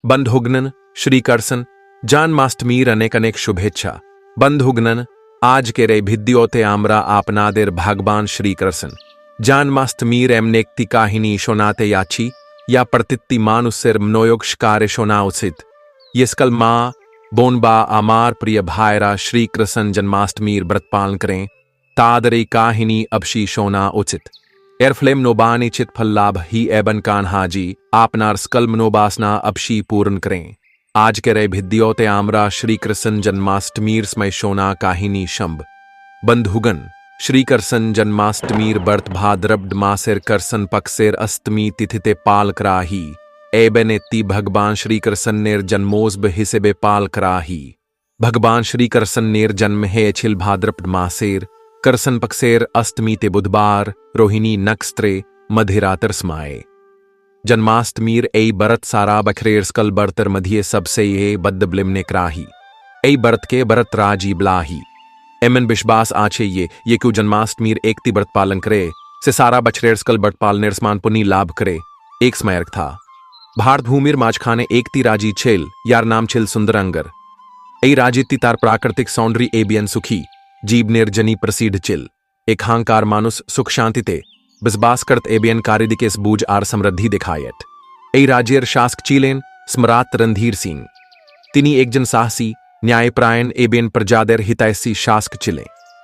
बंधुगणन श्रीकर्षण जन्माष्टमीर अनेक अनेक शुभेच्छा। बंधुगणन आज के रे भिद्योते आमरा आपनादेर भगवान श्रीकृष्ण जन्माष्टमीर एमने एकती काहिनी शोनाते याची या प्रतित्ति मानुसेर mnoयोक्षकारे शोना उचित येस्कल माँ बोनबा आमार प्रिय भायरा श्रीकृष्ण जन्माष्टमीर व्रत पालन करें तादरे काहिनी अबशी शोना उचित एरफ्लेम नोबानी चित फल लाभ ही एबन कान्हाजी आपनार स्कल मनोबासना अबशी पूर्ण करें। आज के रे भिद्योते आमरा श्रीकृष्ण जन्माष्टमीर समय शोना काहिनी शंभ। बंधुगण श्रीकृष्ण जन्माष्टमीर बर्त भाद्रपद मासेर करसन पक्षेर अष्टमी तिथिते पाल कराही एबनेत्ती भगवान श्रीकृष्ण नेर जन्मोत्सव हिसेबे पाल कराही। भगवान श्रीकृष्ण नेर जन्म है छिल भाद्रपद मासेर करसन पक्षेर अष्टमी ते बुधवार रोहिणी नक्षत्रे मध्यरातर समाये। जन्माष्टमीर ए बरत सारा बखरेर स्कल बर्तर मध्य सबसे ये बद्द ब्लिमने कराही ए बरत के बरत राजी ब्लाही एमन विश्वास आछे ये क्यों जन्माष्टमीर एकती व्रत पालन करे से सारा बछरेर स्कल बर्त पालनेर समान पुण्य लाभ करे। एक स्मयक था भारत भूमिर माझखाने एकती राजी छेल यार नाम छेल सुंदरंगर ए राजित्ती तार प्राकृतिक सौंदर्य एबियन सुखी जीव निर्जनी प्रसिद्ध चिल एक हांकार मानुस सुख शांतिते बिस्बास करत एबियन कारिदिकेस बूझ आर समृद्धि दिखायत ए राज्यर शासक चीलेन स्मरात रणधीर सिंह तिनी एक जन साहसी न्यायप्रायण एबियन प्रजादेर हितैषी शासक चिले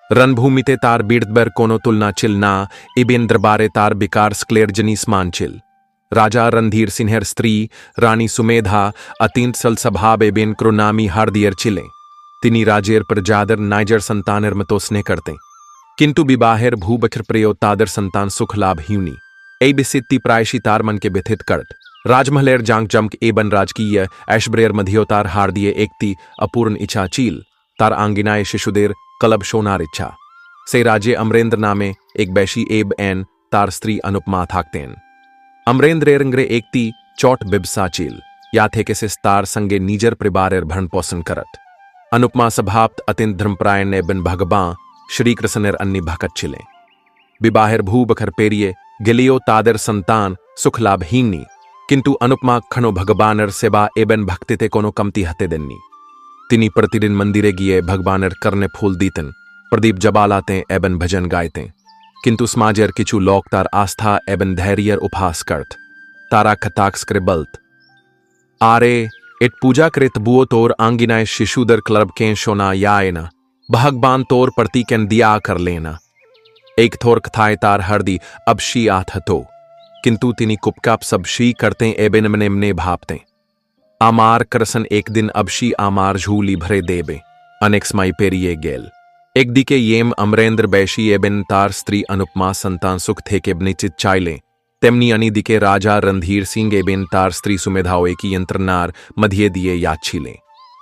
रणभूमिते तार बीड़बर कोनो तुलना चिल ना एबियन दरबारे तार बिकार स्क्लेर जनी समान चिल राजा रणधीर सिंहर स्त्री रानी सुमेधा अत्यंत सल सभाब एबियन क्रोनामी हार्दियर चिले तिनी राजेर प्रजादर नाइजर संतानेर मतो स्नेह करते किंतु विवाहेर भूबखर प्रयो तादर संतान सुख लाभ हिउनी ए बिसित्ती प्रायशी तार मन के बिथित करत राजमहलेर जांग जमक एबन राजकीय ऐशब्रेयर मध्योतार हार्दिये एकती अपूर्ण इच्छा चील तार आंगिनाए शिशुदेर कलब शोनार इच्छा से राजे अमरेंद्र नामे एक बैशी एब एन तार स्त्री अनुपमा थाकतेन अमरेंद्रेरंग्रे एकती चौट बिबसा चील या थे के तार संगे नीजर परिवारेर भरण पोषण करत अनुपमा सभाप्त अत्यंत धर्मप्रायण एबन भगवां श्रीकृष्णेर अन्नी भकत चिले विबाहेर भूबखर पेरिये गिलियो तादर संतान सुख लाभ हीनी किंतु अनुपमा खनो भगवानर सेवा एबन भक्तिते कोनो कमती हते देन्नी तिनी प्रतिदिन मंदिरे गिये भगवानर करने फूल दीतन प्रदीप जबालाते एबन भजन गायते किंतु समाजेर किछु लोक तार आस्था एबन धैर्यर उपहास करत तारा खताक्स करे बल्त आरे एट पूजा करे तबुओ तोर आंगिनाए शिशुदर क्लब के शोना यायना भगवान तोर प्रति कैन दिया कर लेना एक थोर कथाए तार हरदी अबशी आथतो किंतु तिनी कुपकाप सबशी करते एबेन मने भापते आमार करसन एक दिन अबशी आमार झूली भरे देबे अनेक समाई पेरिये गेल एक दिके येम अमरेंद्र बैशी एबेन तार स्त्री अनुपमा संतान सुख थे के निश्चित चाइले तेमनी अनि दिके राजा रणधीर सिंह एबेन तार स्त्री सुमेधाओ की यंत्रनार मध्य दिए याच्छीले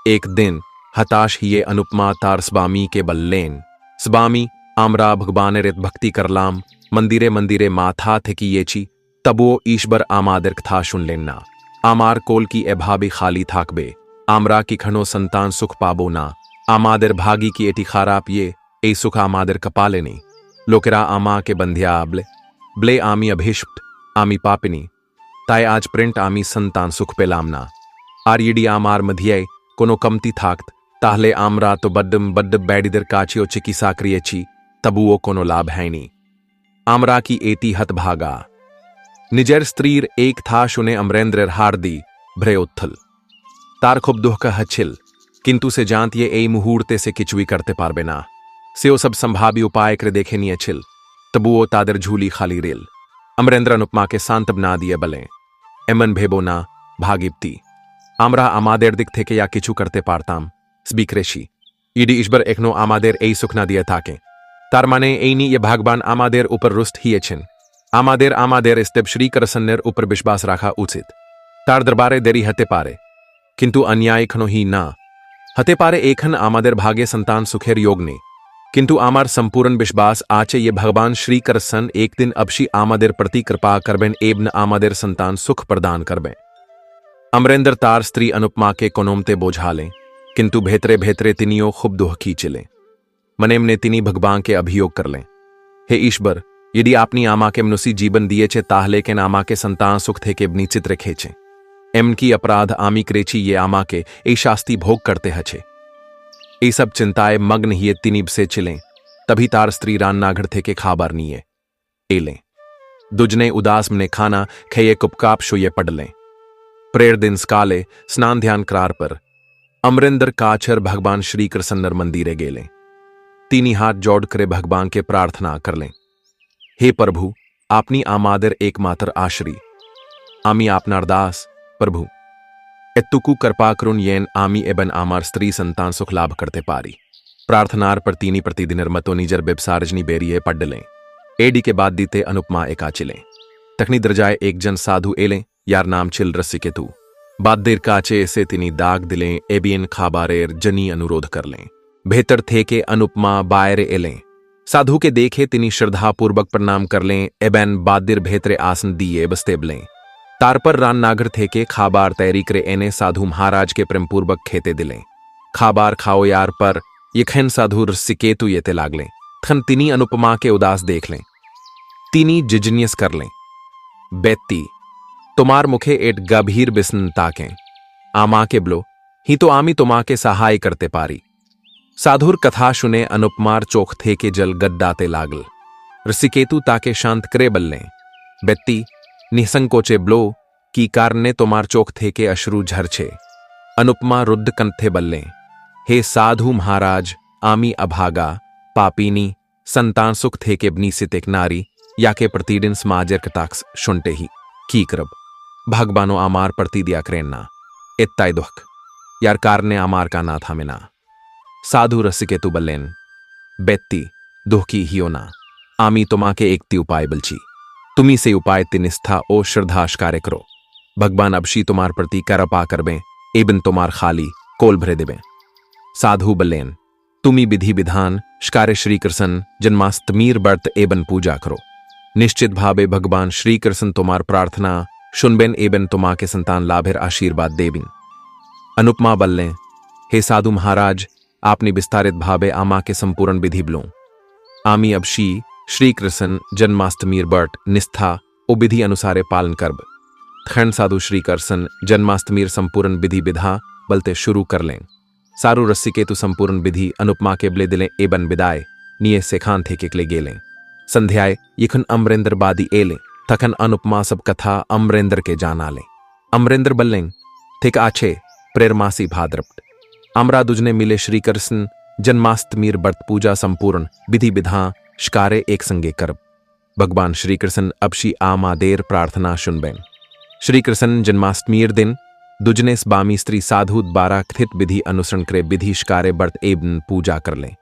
एक दिन हताश हिये अनुपमा तार स्वामी के बल्लेन स्वामी आमरा भगवान रेत भक्ति करलाम मंदिरे मंदिरे माथा थे की येची तबो ईश्वर आमादर कथा सुन लेना आमार कोल की एभाबी खाली थाकबे आमरा की खनो संतान सुख पाबो ना आमादर भागी की एटी खाराप ये ए सुख आमादर कपाले नहीं लोकेरा आमा के बंध्या आबले ब्ले आमी अभिष्ट आमी पापिनी ताय आज प्रिंट आमी संतान सुख पे लामना आर्यडी आमार मध्य कोनो कमती थाकत ताहले आमरा तो बड्ड बैडिदर काचियो चिकित्सा क्रियची तबुओ कोनो लाभ है नी आमरा की एती हत भागा निजर स्त्रीर एक था शुने अमरेंद्र हार्दी भ्रे उत्थल तार खुब दुख हच्छिल किंतु से जानत ये ए मुहूर्ते से किचुई करते पारबे ना से ओ सब संभावी उपाय करे देखे नी अच्छिल तबुओ तादर झूली खाली रेल अमरेंद्र अनुपमा के शांत बना दिए बले एमन भेबो ना भागिप्ती आमरा आमादेर दिख थे के या किचु करते पारताम स्बीक्रेशी ईडी ईश्वर एकनो आमादेर ए सुखना दिए थाके तार माने एनी ये भगवान आमादेर ऊपर रुष्ट ही छिन आमादेर इस्तेब श्रीकृष्णेर ऊपर विश्वास राखा उचित तार दरबारे देरी हते पारे किंतु अन्याय खनो ही ना हते पारे एखन आमादेर भागे संतान सुखेर योग ने किंतु आमार संपूर्ण विश्वास आचे ये भगवान श्रीकृष्ण एक दिन अबशी आमादेर प्रति कृपा करबेन एबन आमादेर संतान सुख प्रदान करबें। अमरेंद्र तार स्त्री अनुपमा के कोनोमते बोझाले किंतु भेतरे भेतरे तिनियो खूब दुहकी चिले मनेम ने तिनी भगवान के अभियोग कर लें हे ईश्वर यदि आपनी आमा के मनुष्य जीवन दिए छे ताहले के नामा के संतान सुख थे के निश्चित रखे छे एम की अपराध आमी क्रेची ये आमा के ए शास्ति भोग करते हछे। ए सब चिंताए मग्न हिए तिनीब से चिलें, तभी तार स्त्री रान नागढ़ थे के खाबार नीए एलें। दुजने उदास मने खाना खये कुपकाप शुये पडलें। प्रेर दिन स्काले स्नान ध्यान करार पर अमरिंदर काछर भगवान श्री कृष्ण मंदिरे गेलें। तीनी हाथ जोड़ करे भगवान के प्रार्थना कर लें, हे प्रभु आपनी आमादर एकमात्र आश्री, आमी आपनार दास प्रभु एत्तुकु कृपा करुण येन आमी एबन आमार स्त्री संतान सुख लाभ करते पारी। प्रार्थनार पर तीनी प्रतिदिन मतो निजर बिबसारजनी बेरिये पड्डलें। एडी के बाद दीते अनुपमा एकाचिलें। तखनी दरजाए एक जन साधु एलें, यार नाम छिल रस्सी के तू बाद देर काचे ऐसे तिनी दाग दिलें एबियन खाबारेर जनी अनुरोध कर लें। बेहतर थे के अनुपमा बायरे एलें। साधु के देखे तिनी श्रद्धापूर्वक प्रणाम कर लें एबैन बादिर भेतरे आसन दिए बस्तेबलें। तार पर रान नागर थे के खाबार तैरी करे एने साधु महाराज के प्रेमपूर्वक खेते दिलें। खाबार खाओ यार पर यखन साधु रस्सिकेतु येते लागलें। थन तिनी अनुपमा के उदास देख लें, तिनी जिजनियस कर लें। बेत्ती तुम्हार मुखे एट गभीर बिस्न ताकें, आमा के ब्लो ही तो आमी तुमा के सहाय करते पारी। साधुर कथा सुने अनुपमार चोख थे के जल गड्डाते लागल। ऋषिकेतु ताके शांत करे बल्लें, बेत्ती निसंकोचे ब्लो की कारने तुम्हार चोख थे के अश्रु झरछे। अनुपमा रुद्ध कंथे बल्लें, हे साधु महाराज आमी अभागा पापीनी संतान सुख थे के बनी सित एक नारी या के प्रतिदिन समाजर कटाक्स शुनते ही की करब भगवानो आमार प्रति दिया करेन्ना इत्ताई दुख यार कारने आमार का ना था मिना। साधु रसिकेतु बल्लेन, बेत्ती दुखी हियो ना, आमी तुमा के एकती उपाय बलची, तुम्ही से उपाय तिनिस्था ओ श्रद्धाश कार्य करो। भगवान अबशी तुम्हार प्रति करपा करबें एबिन तुम्हार खाली कोल भरे देबें। साधु बल्लेन, तुम्ही विधि विधान शिकारे श्री कृष्ण जन्माष्टमीर व्रत एबन पूजा करो। निश्चित भावे भगवान श्री कृष्ण तुम्हार प्रार्थना सुनबेन एबन तुमा के संतान लाभेर आशीर्वाद देबिन। अनुपमा बल्लें, हे साधु महाराज आपने विस्तारित भावे आमा के संपूर्ण विधि ब्लों। आमी अबशी श्री कृष्ण जन्माष्टमीर व्रत निष्ठा ओ विधि अनुसारे पालन करब। खंड साधु श्री कृष्ण जन्माष्टमीर संपूर्ण विधि विधा बलते शुरू कर लें। सारू रस्सिकेतु संपूर्ण विधि अनुपमा के ब्ले दिलें एबन विदाय निये से खान थे के गेलें। संध्याय यखन अमरेंद्र बादी एलें, तखन अनुपमा सब कथा अमरेंद्र के जाना लें। अमरेंद्र बल्लें, थिक आछे प्रेरमासी भाद्रपट अमरा दुजने मिले श्री कृष्ण जन्माष्टमीर व्रत पूजा संपूर्ण विधि विधा शिकारे एक संगे करब। भगवान श्री कृष्ण अबशी आमा देर प्रार्थना सुनबेन। श्री कृष्ण जन्माष्टमीर दिन दुजने बामी स्त्री साधु द्वारा कथित विधि अनुसरण करे विधि शिकारे व्रत एवं पूजा कर लें।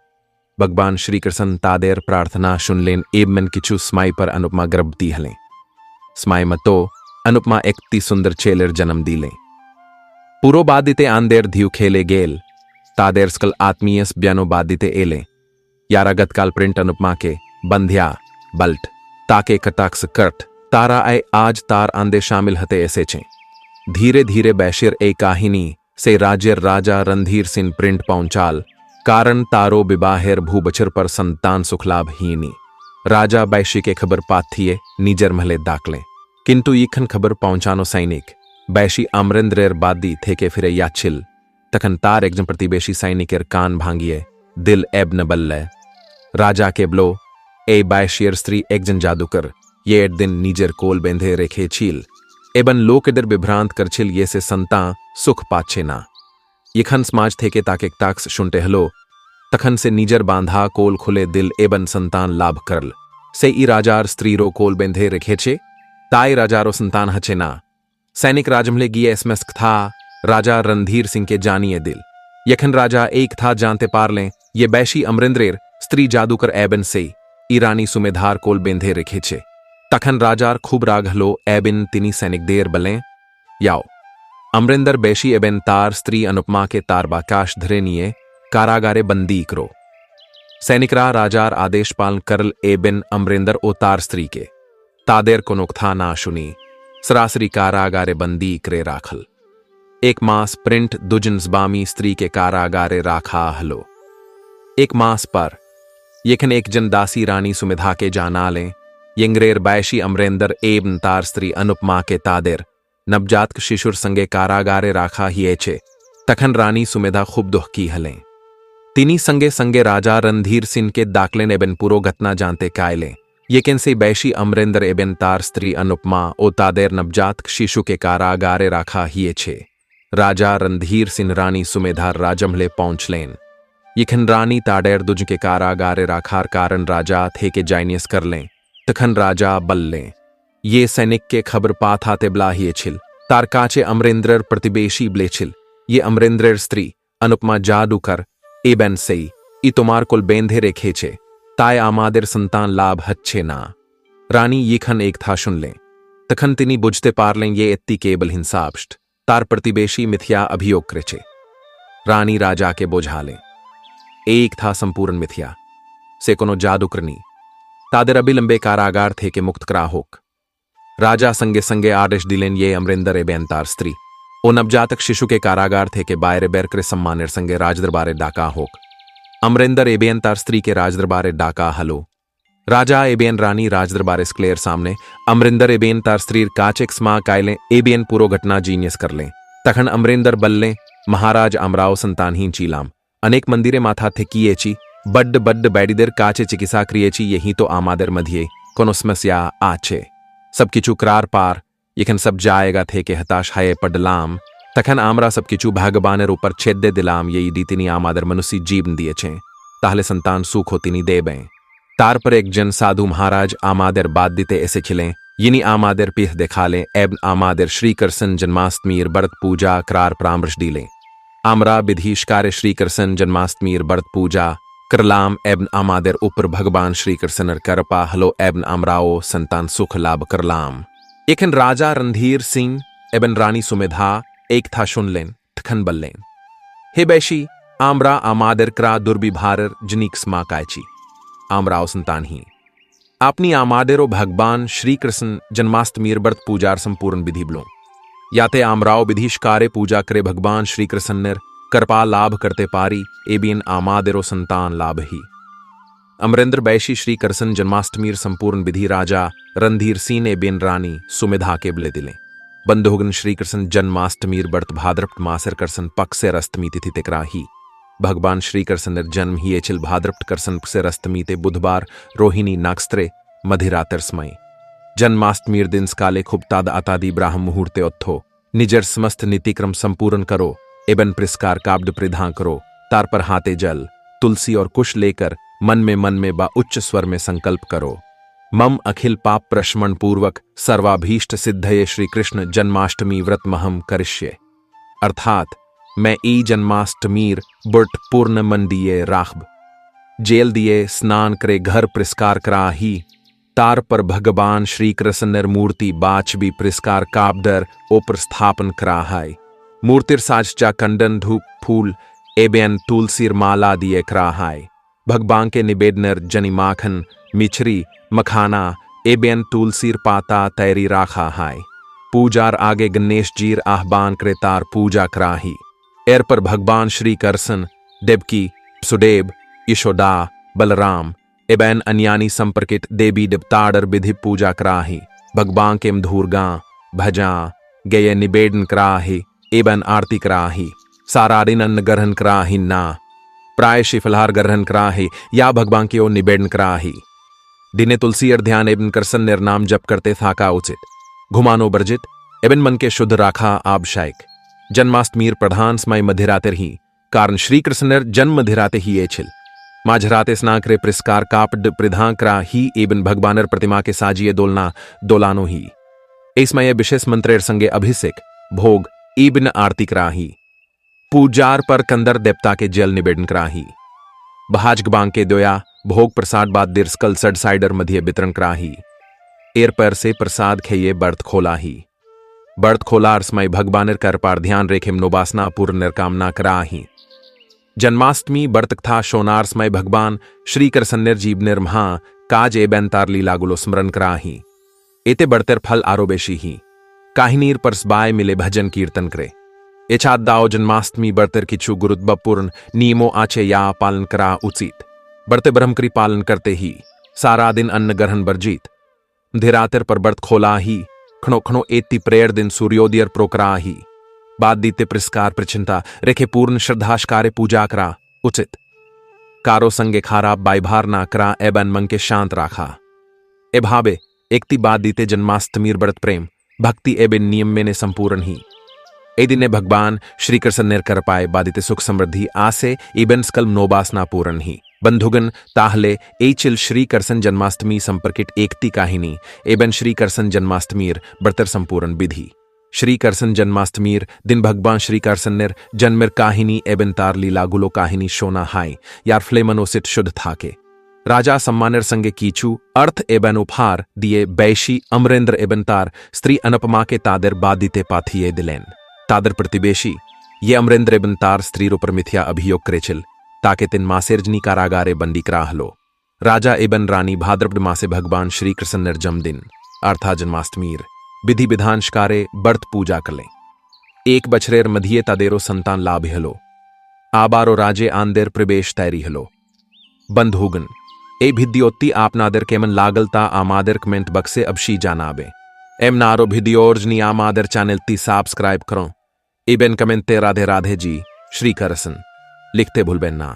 भगवान श्री कृष्ण तादेर प्रार्थना सुन लेन एवं किचु स्माई पर अनुपमा गर्भवती हलें। स्माई मतो अनुपमा एकती सुंदर छेलेर जन्म दी लें। पूरो बादिते आंदेर धियु खेले गेल तादेर स्कल आत्मीयस ब्यानो बादिते एले यारागत काल प्रिंट अनुपमा के बंध्या बल्ट ताके कटाक्स कर्ट तारा आए आज तार आंदे शामिल हते ऐसे छे। धीरे धीरे बैशिर ए काहिनी से राज्यर राजा रणधीर सिंह प्रिंट पहुंचाल कारण तारो विवाहेर भूबचर पर संतान सुखलाभ हीनी। राजा बैशी के खबर पाथिये निजर महले दाखलें, किंतु यखन खबर पहुंचानो सैनिक बैशी अमरेंद्रेर बादी थे के फिरे याचिल तखन तार एकजन प्रतिवेशी सैनिकेर कान भांगिए दिल एब न बल्ले। राजा के ब्लो ए बैशियर स्त्री एकजन जादूकर ये एक दिन निजर कोल बेंधे रेखे छील एबन लोक इधर विभ्रांत करछिल ये से संता सुख पाछे ना। यखन समाज थे के ताके ताक्स सुनते हलो तखन से निजर बांधा कोल खुले दिल एबन संतान लाभ करल से ई राजार स्त्री रो कोल बेंधे रेखे छे ताई राजारो संतान हचे ना। सैनिक राजमले गिये एसमेस था राजा रणधीर सिंह के जानिए दिल। यखन राजा एक था जानते पार लें ये बैशी अमरेंद्रेर स्त्री जादूकर एबन से ईरानी सुमेधार कोल बेंधे रेखे छे। तखन राजार खूब राग हलो एबिन तिनी सैनिक देर बलें याओ अमरेंद्र बैशी एबन तार स्त्री अनुपमा के तार बाकाश धरे निये कारागारे बंदी करो। सैनिकरा राजार आदेश पालन करल एबिन अमरेंद्र ओ तार स्त्री के तादेर कोनोक था ना सुनी सरासरी कारागारे बंदी करे राखल। एक मास प्रिंट दुजन जबामी स्त्री के कारागारे राखा हलो। एक मास पर यखन एक जन दासी रानी सुमिधा के जाना लें यंग्रेर बैशी अमरेंद्र एवं तार स्त्री अनुपमा के तादेर नवजात शिशुर संगे कारागारे राखा हिए छे। तखन रानी सुमेधा खूब दुख की हलें। तिनी संगे संगे राजा रणधीर सिंह के दाखलेन एबेन पूरो घटना जानते कायले। येकेन से बैशी अमरेंद्र एबेन तार स्त्री अनुपमा ओ तादेर नवजात शिशु के कारागारे राखा हिए छे। राजा रणधीर सिंह रानी सुमेधार राजमहले पहुंचलेन। यखन रानी ताडेर दुज के कारागारे राखार कारण राजा थे के जाइनियस कर लें। तखन राजा बल्लें ये सैनिक के खबर पात हाते ब्लाहिए छिल। तार काचे अमरेंद्रर प्रतिबेशी ब्ले छिल। ये अमरेंद्रर स्त्री अनुपमा जादू कर एबेन सई ई तुम्हार कुल बेंधे रेखे छे ताय आमादेर संतान लाभ हच्छे ना। रानी यखन एक था सुन लें। तखन तिनी बुझते पार लें ये इत्ती केबल हिंसाप्ष्ट तार प्रतिबेशी मिथ्या अभियोग करे छे। रानी राजा के बोझा लें एक था संपूर्ण मिथ्या से कोनो जादू करनी तादेर अबिलंबे कारागार थे के मुक्त करा होक। राजा संगे संगे आदेश दिलेन ये अमरेंद्र एबेन तार स्त्री ओ नवजातक शिशु के कारागार थे के बायरे बैरकरे सम्मानेर संगे राजदरबारे डाका होक। अमरेंद्र एबेन तार स्त्री के राजदरबारे डाका हलो। राजा एबेन रानी राजदरबारे स्क्लेर सामने अमरेंद्र एबेन तार स्त्री काचेक स्मा कायलें एबेन पूरो घटना जीनियस कर लें। तखन अमरेंद्र बल्लें महाराज अमराव संतानहीन चीलाम अनेक मंदिरे माथा थे किएची बड्ड बड्ड बैडीदेर काचे चिकित्सा क्रिएची यही तो आमादेर मध्य कोनो समस्या आछे। सब किचु करार पार यखन सब जाएगा थे के हताश हाये पडलाम। तखन आमरा सब किचु भागबानेर ऊपर छेदे दिलाम ये दीतिनी आमादेर मनुष्य जीवन दिए छे ताहले संतान सुख होतिनी देबें। तार पर एक जन साधु महाराज आमादेर बाद दिते ऐसे खिलें यिनी आमादेर पीठ देखा लें एब आमादेर श्री कृष्ण जन्माष्टमीर व्रत पूजा करार परामर्श दिलें। आमरा विधिष्कारे श्री कृष्ण जन्माष्टमीर व्रत पूजा करलाम एबन आमादेर ऊपर भगवान श्री कृष्णर करपा हलो एबन आमराओ संतान सुख लाभ करलाम। एखन राजा रणधीर सिंह एबन रानी सुमेधा एक था सुन लें। ठखन बल्लें हे बैशी आमरा आमादेर करा दुर्विभारर जनिक स्मा कायची आमराओ संतान ही अपनी आमादेरो भगवान श्री कृष्ण जन्माष्टमीर व्रत पूजार संपूर्ण विधि ब्लो याते आमराव विधिष्कारे पूजा करे भगवान श्री कृष्णर कृपा लाभ करते पारी एबिन आमादेरो संतान लाभ ही। अमरेंद्र बैशी श्री कृष्ण जन्माष्टमीर संपूर्ण विधि राजा रणधीर सिंह एबिन रानी सुमेधा के बले दिले। बंधुगन श्री कृष्ण जन्माष्टमीर व्रत भाद्रपद मासर कृष्ण पक्ष से अष्टमी तिथि तेकराही। भगवान श्री कृष्णर जन्म ही एचिल भाद्रपद कृष्ण से अष्टमी ते बुधवार रोहिणी नाक्षत्रे मधिरातर समय। जन्माष्टमीर दिन काले खूब ताद आतादी ब्राह्म मुहूर्ते उत्थो निजर समस्त नीतिक्रम संपूर्ण करो एबन प्रस्कार काब्द परिधान करो। तार पर हाथे जल तुलसी और कुश लेकर मन में बा उच्च स्वर में संकल्प करो मम अखिल पाप प्रशमन पूर्वक सर्वाभीष्ट सिद्धये श्री कृष्ण जन्माष्टमी व्रत महम करिष्ये। अर्थात मैं ई जन्माष्टमीर बुर्ट पूर्ण मन दिए राखब जेल दिए स्नान करे घर प्रस्कार करा ही। तार पर भगवान श्री कृष्णर मूर्ति बाच भी प्रस्कार काबदर ओपर स्थापन करा है। मूर्तिर साजचा कंडन धूप फूल एबेन तुलसीर माला दिए करा है। भगवान के निवेदनर जनी माखन मिछरी मखाना एबेन तुलसीर पाता तैरी राखा है। पूजार आगे गणेश जीर आह्वान करे तार पूजा कराही। एर पर भगवान श्री कृष्ण देवकी सुदेव यशोदा बलराम एबेन अन्यानी संपर्कित देवी देवताडर विधि पूजा कराही। भगवान के मधुरगा भजा गये निवेदन कराही एबन आरती कराही। सारा दिन अन्न ग्रहण कराही ना प्राय शिफलहार ग्रहण कराही या भगवान की ओर निवेदन कराही। दिने तुलसी और ध्यान एवं कृष्ण निर्नाम जप करते था का उचित घुमानो वर्जित एवं मन के शुद्ध राखा आबशायक। जन्माष्टमीर प्रधान समय मध्यराते ही कारण श्री कृष्णर जन्म मध्यराते ही एछिल माझराते स्नाकरे प्रस्कार कापड प्रधान करा ही एवं भगवानर प्रतिमा के साजिए दोलना दोलानो ही। इसमय विशेष मंत्रेर संगे अभिषेक भोग ईबन आरती कराही। पूजार पर कंदर देवता के जल निवेदन कराही। बहाज गबांग के दोया भोग प्रसाद बाद दिर्स्कल सड साइडर मध्य वितरण कराही। एर पर से प्रसाद खेये बर्त खोला ही। बर्त खोलार समय भगवानर कर पार ध्यान रेखे मनोवासना पूर्ण निर्कामना कराही। जन्माष्टमी बर्त था शोनार समय भगवान श्री कृष्णर जीव निर्महा काज एबेन तार लीलागुलो स्मरण कराही। एते बर्तर फल आरोबेशी ही काहिनीर परसबाय मिले भजन कीर्तन करे। एछाद दाओ जन्माष्टमी बर्तर किछु गुरुत्वपूर्ण नियमों आचे या पालन करा उचित। बर्ते ब्रह्मकरी पालन करते ही सारा दिन अन्न ग्रहण वर्जित। धीरातर पर बर्त खोला ही खणो खणो एति प्रेयर दिन सूर्योदयर प्रोकराही बाद दीते प्रस्कार प्रचिंता रेखे पूर्ण श्रद्धाशकारे पूजा करा उचित कारो संगे खारा बाइभार ना करा एबन मन के शांत राखा ए भावे एकती बाद दीते जन्माष्टमीर बड़त प्रेम भक्ति एबे नियम में ने संपूर्ण ही ए दिन भगवान श्री कृष्ण ने कर पाए बादिते सुख समृद्धि आसे इबन स्कल नोबासना पूर्ण ही बंधुगन ताहले एचिल श्री कृष्ण जन्माष्टमी संपर्कित एकती काहिनी एबन श्री कृष्ण जन्माष्टमीर बड़तर संपूर्ण विधि श्री कृष्ण जन्माष्टमीर दिन भगवान श्री कृष्ण ने जन्मेर काहिनी एबन तार लीलागुलो काहिनी शोना हाय यार फ्लेमनोसित शुद्ध थाके राजा सम्मानेर संगे कीचू अर्थ एबन उपहार दिए बैशी अमरेंद्र एबन तार स्त्री अनुपमा के तादर बादिते पाथिये दिलेन तादर प्रतिवेशी ये अमरेंद्र एबन तार स्त्री रूपर मिथ्या अभियोग करेचिल ताके तिन मासेरजनी कारागारे बंदी कराहलो राजा एबन रानी भाद्रपद मासे भगवान श्री कृष्ण नेर जन्मदिन अर्थात जन्माष्टमीर विधि विधानशकारे बर्त पूजा कलें एक बछरेर मधिये तादेरो संतान लाभ हलो आबारो राजे आंदेर प्रवेश तैरी हलो बंधुगन ए भिद्योत्ती आपनादर केमन लागलता आमादर कमेंट बक्से अबशी जानाबे एम नारो भिद्योर्जनी आमादर चैनल ती सब्सक्राइब करो इबन कमेंटे राधे राधे जी श्री कृष्ण लिखते भूलबेन ना।